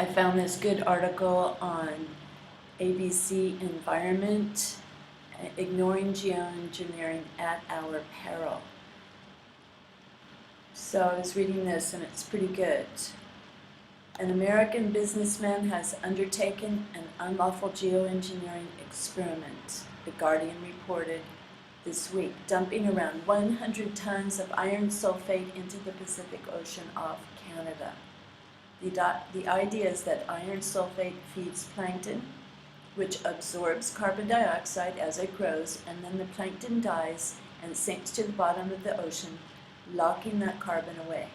I found this good article on ABC Environment, Ignoring Geoengineering at Our Peril. So I was reading this and it's pretty good. An American businessman has undertaken an unlawful geoengineering experiment, The Guardian reported this week, dumping around 100 tons of iron sulfate into the Pacific Ocean off Canada. The idea is that iron sulfate feeds plankton, which absorbs carbon dioxide as it grows, and then the plankton dies and sinks to the bottom of the ocean, locking that carbon away.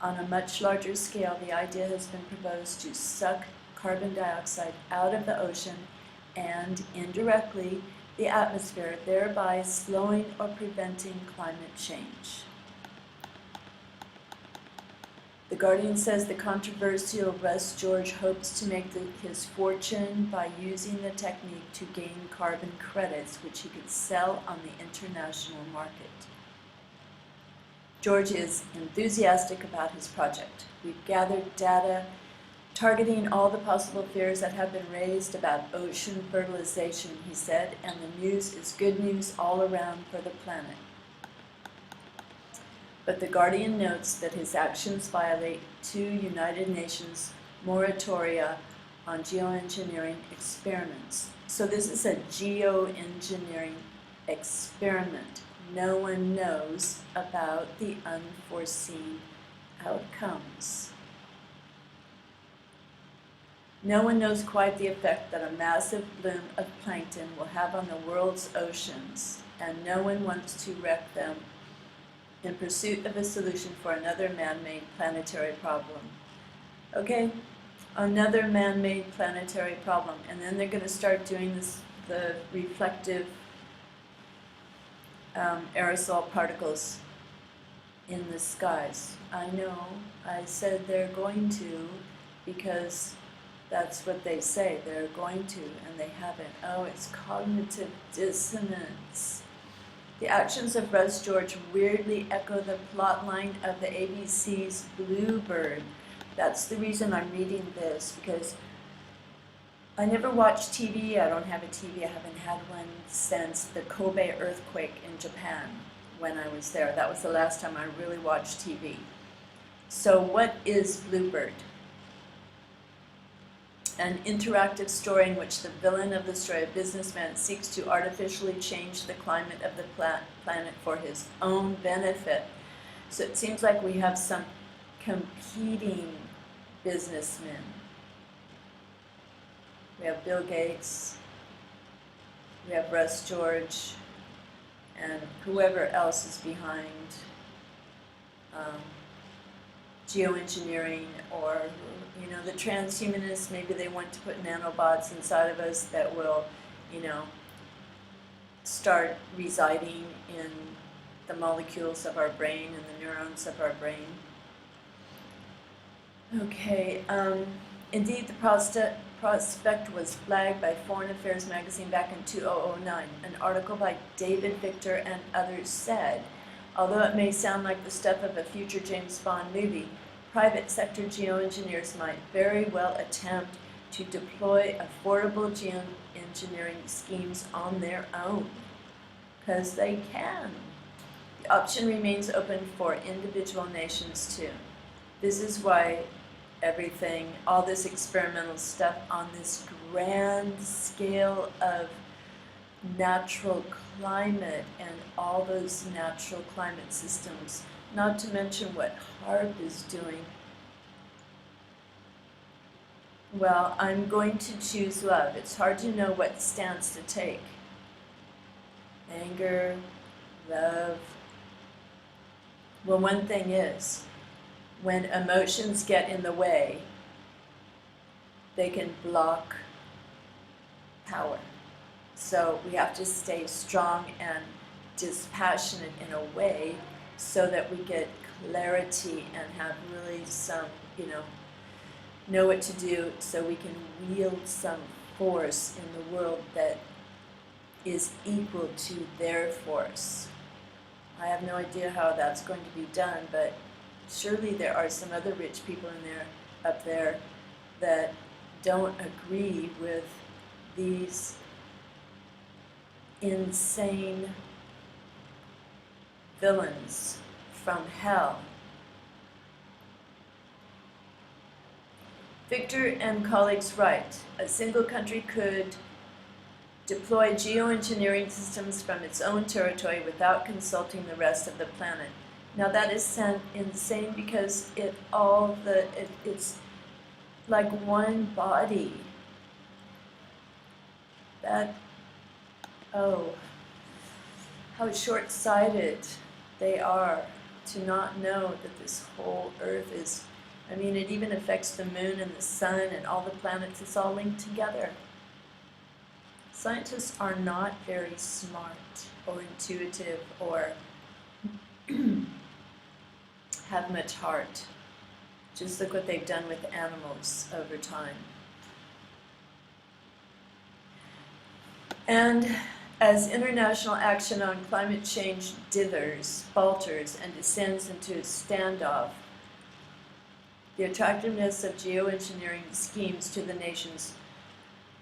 On a much larger scale, the idea has been proposed to suck carbon dioxide out of the ocean and, indirectly, the atmosphere, thereby slowing or preventing climate change. The Guardian says the controversial Russ George hopes to make his fortune by using the technique to gain carbon credits, which he could sell on the international market. George is enthusiastic about his project. We've gathered data targeting all the possible fears that have been raised about ocean fertilization, he said, and the news is good news all around for the planet. But the Guardian notes that his actions violate 2 United Nations moratoria on geoengineering experiments. So this is a geoengineering experiment. No one knows about the unforeseen outcomes. No one knows quite the effect that a massive bloom of plankton will have on the world's oceans, and no one wants to wreck them in pursuit of a solution for another man-made planetary problem. Okay, another man-made planetary problem, and then they're going to start doing the reflective aerosol particles in the skies. I know, I said they're going to because that's what they say, they're going to, and they haven't. Oh, it's cognitive dissonance. The actions of Russ George weirdly echo the plotline of the ABC's Bluebird. That's the reason I'm reading this, because I never watch TV. I don't have a TV. I haven't had one since the Kobe earthquake in Japan when I was there. That was the last time I really watched TV. So what is Bluebird? An interactive story in which the villain of the story, a businessman, seeks to artificially change the climate of the planet for his own benefit. So it seems like we have some competing businessmen. We have Bill Gates, we have Russ George, and whoever else is behind geoengineering, or the transhumanists. Maybe they want to put nanobots inside of us that will start residing in the molecules of our brain and the neurons of our brain. Okay, indeed the prospect was flagged by Foreign Affairs magazine back in 2009. An article by David Victor and others said, although it may sound like the stuff of a future James Bond movie, private sector geoengineers might very well attempt to deploy affordable geoengineering schemes on their own, because they can. The option remains open for individual nations too. This is why everything, all this experimental stuff on this grand scale of natural climate and all those natural climate systems, not to mention what HARP is doing. Well, I'm going to choose love. It's hard to know what stance to take. Anger, love. Well, one thing is, when emotions get in the way, they can block power. So we have to stay strong and dispassionate in a way so that we get clarity and have really some, know what to do, so we can wield some force in the world that is equal to their force. I have no idea how that's going to be done, but surely there are some other rich people up there that don't agree with these insane villains from hell. Victor and colleagues write, a single country could deploy geoengineering systems from its own territory without consulting the rest of the planet. Now that is insane because it's like one body. How short-sighted they are to not know that this whole Earth is, it even affects the moon and the sun and all the planets. It's all linked together. Scientists are not very smart or intuitive or have much heart. Just look what they've done with animals over time. And as international action on climate change dithers, falters, and descends into a standoff, the attractiveness of geoengineering schemes to the nations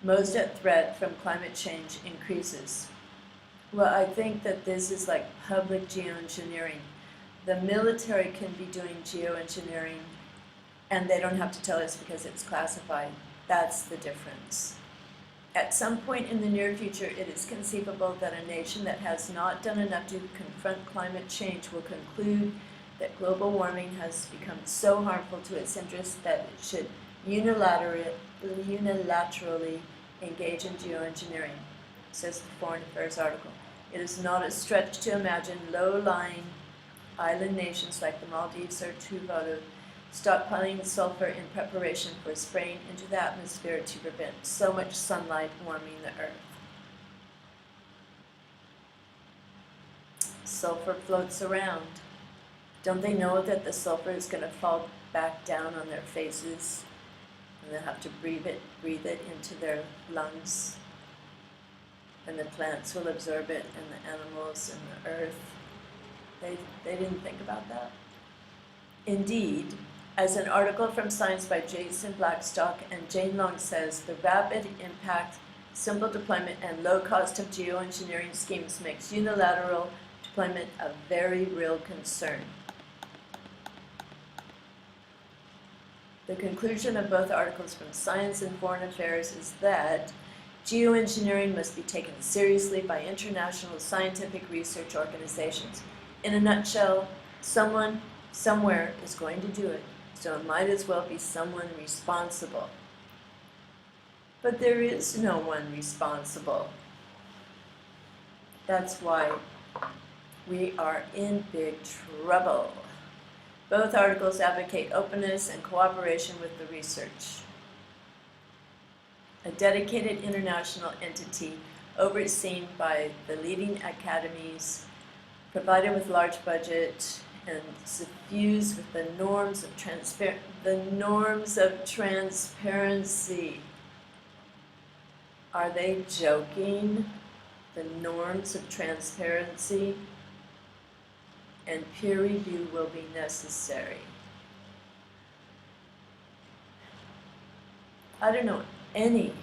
most at threat from climate change increases. Well, I think that this is like public geoengineering. The military can be doing geoengineering, and they don't have to tell us because it's classified. That's the difference. At some point in the near future, it is conceivable that a nation that has not done enough to confront climate change will conclude that global warming has become so harmful to its interests that it should unilaterally engage in geoengineering, says the Foreign Affairs article. It is not a stretch to imagine low-lying island nations like the Maldives or Tuvalu stockpiling sulfur in preparation for spraying into the atmosphere to prevent so much sunlight warming the Earth. Sulfur floats around. Don't they know that the sulfur is going to fall back down on their faces and they'll have to breathe it into their lungs? And the plants will absorb it, and the animals and the earth. They didn't think about that. Indeed, as an article from Science by Jason Blackstock and Jane Long says, the rapid impact, simple deployment, and low cost of geoengineering schemes makes unilateral deployment a very real concern. The conclusion of both articles from Science and Foreign Affairs is that geoengineering must be taken seriously by international scientific research organizations. In a nutshell, someone, somewhere is going to do it, so it might as well be someone responsible. But there is no one responsible. That's why we are in big trouble. Both articles advocate openness and cooperation with the research. A dedicated international entity overseen by the leading academies, provided with large budget, and suffused with the norms of transparency. Are they joking? The norms of transparency? And peer review will be necessary. I don't know any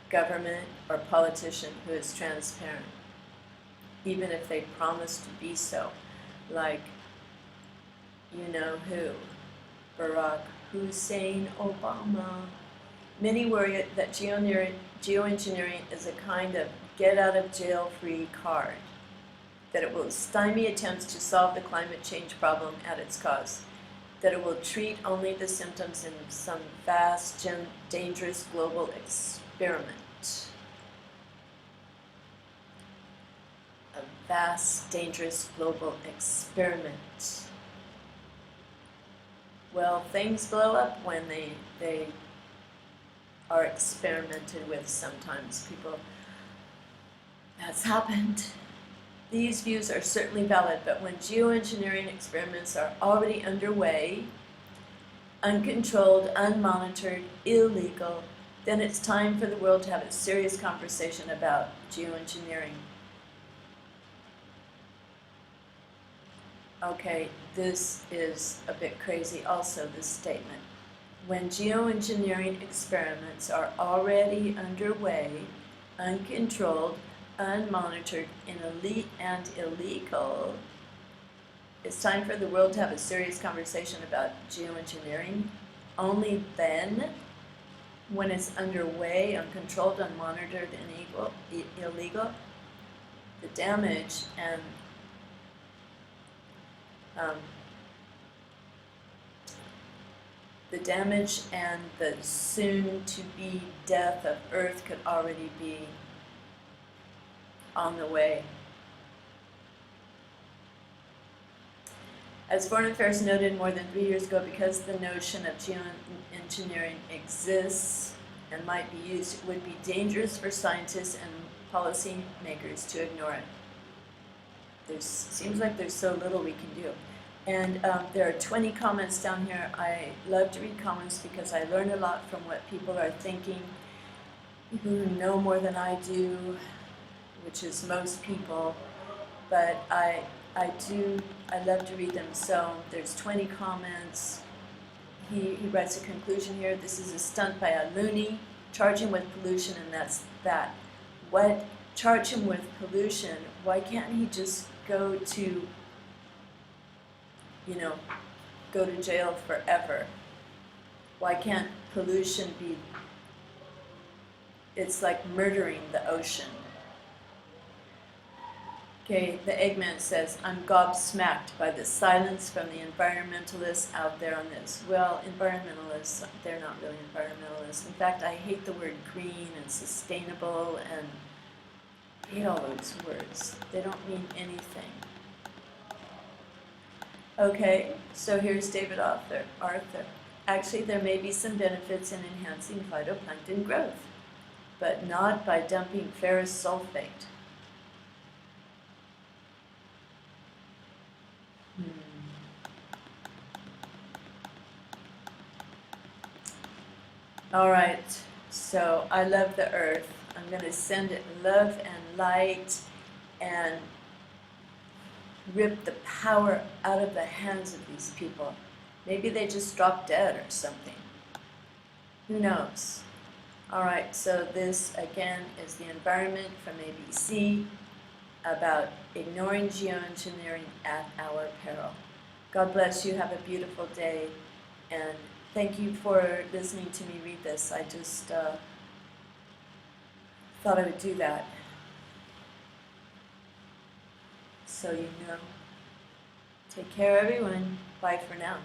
government or politician who is transparent, even if they promise to be so, like, you know who, Barack Hussein Obama. Many worry that geoengineering is a kind of get-out-of-jail-free card, that it will stymie attempts to solve the climate change problem at its cause, that it will treat only the symptoms in some vast, dangerous global experiment. A vast, dangerous global experiment. Well, things blow up when they are experimented with sometimes. That's happened. These views are certainly valid, but when geoengineering experiments are already underway, uncontrolled, unmonitored, illegal, then it's time for the world to have a serious conversation about geoengineering. Okay, this is a bit crazy also, this statement. when geoengineering experiments are already underway, uncontrolled, unmonitored, and illegal, it's time for the world to have a serious conversation about geoengineering. Only then, when it's underway, uncontrolled, unmonitored, and illegal, the damage and the soon-to-be death of Earth could already be on the way. As Foreign Affairs noted more than 3 years ago, because the notion of geoengineering exists and might be used, it would be dangerous for scientists and policymakers to ignore it. Seems like there's so little we can do. And there are 20 comments down here. I love to read comments because I learn a lot from what people are thinking. People who know more than I do, which is most people, but I love to read them. So there's 20 comments. He writes a conclusion here. This is a stunt by a loony. Charge him with pollution, and that's that. What? Charge him with pollution? Why can't he just go to jail forever? Why can't pollution be, it's like murdering the ocean. Okay, the Eggman says, I'm gobsmacked by the silence from the environmentalists out there on this. Well, environmentalists, they're not really environmentalists. In fact, I hate the word green and sustainable, and I hate all those words. They don't mean anything. Okay, so here's David Arthur. Actually, there may be some benefits in enhancing phytoplankton growth, but not by dumping ferrous sulfate. All right, so I love the earth. I'm going to send it love and light and rip the power out of the hands of these people. Maybe they just dropped dead or something. Who knows? All right, so this again is the environment from ABC about ignoring geoengineering at our peril. God bless you. Have a beautiful day, and thank you for listening to me read this. I just thought I would do that. So you know. Take care, everyone. Bye for now.